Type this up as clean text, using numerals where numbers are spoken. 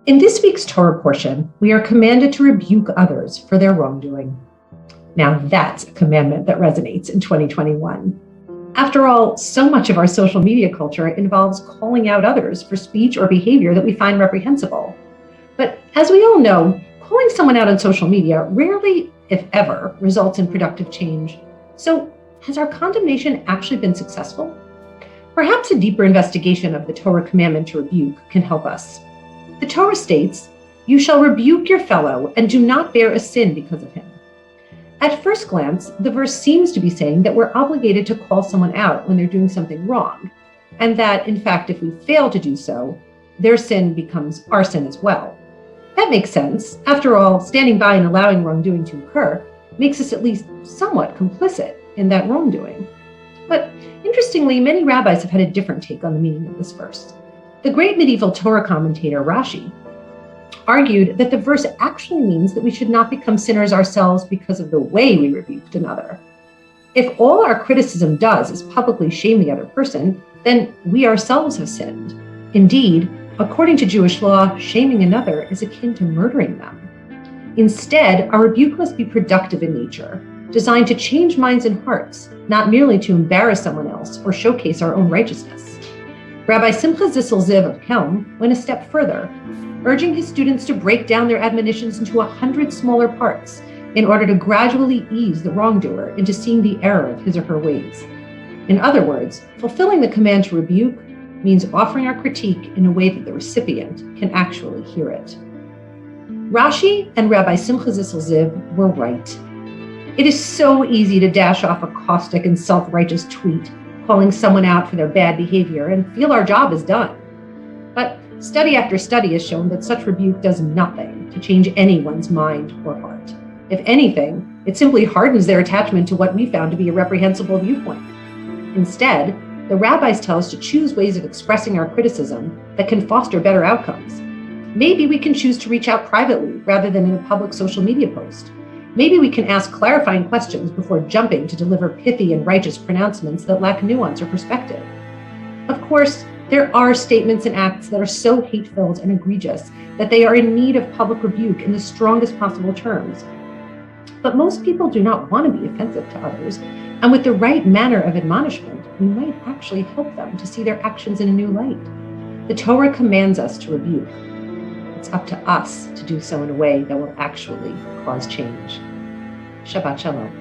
In this week's Torah portion, we are commanded to rebuke others for their wrongdoing. Now that's a commandment that resonates in 2021. After all, so much of our social media culture involves calling out others for speech or behavior that we find reprehensible. But as we all know, calling someone out on social media rarely, if ever, results in productive change. So has our condemnation actually been successful? Perhaps a deeper investigation of the Torah commandment to rebuke can help us. The Torah states, "You shall rebuke your fellow and do not bear a sin because of him." At first glance, the verse seems to be saying that we're obligated to call someone out when they're doing something wrong, and that, in fact, if we fail to do so, their sin becomes our sin as well. That makes sense. After all, standing by and allowing wrongdoing to occur makes us at least somewhat complicit in that wrongdoing. But interestingly, many rabbis have had a different take on the meaning of this verse. The great medieval Torah commentator Rashi argued that the verse actually means that we should not become sinners ourselves because of the way we rebuked another. If all our criticism does is publicly shame the other person, then we ourselves have sinned. Indeed, according to Jewish law, shaming another is akin to murdering them. Instead, our rebuke must be productive in nature, designed to change minds and hearts, not merely to embarrass someone else or showcase our own righteousness. Rabbi Simcha Zissel Ziv of Kelm went a step further, urging his students to break down their admonitions into 100 smaller parts in order to gradually ease the wrongdoer into seeing the error of his or her ways. In other words, fulfilling the command to rebuke means offering our critique in a way that the recipient can actually hear it. Rashi and Rabbi Simcha Zissel Ziv were right. It is so easy to dash off a caustic and self-righteous tweet, calling someone out for their bad behavior and feel our job is done. But study after study has shown that such rebuke does nothing to change anyone's mind or heart. If anything, it simply hardens their attachment to what we found to be a reprehensible viewpoint. Instead, the rabbis tell us to choose ways of expressing our criticism that can foster better outcomes. Maybe we can choose to reach out privately rather than in a public social media post. Maybe we can ask clarifying questions before jumping to deliver pithy and righteous pronouncements that lack nuance or perspective. Of course, there are statements and acts that are so hate-filled and egregious that they are in need of public rebuke in the strongest possible terms. But most people do not want to be offensive to others, and with the right manner of admonishment, we might actually help them to see their actions in a new light. The Torah commands us to rebuke. It's up to us to do so in a way that will actually cause change. Shabbat Shalom.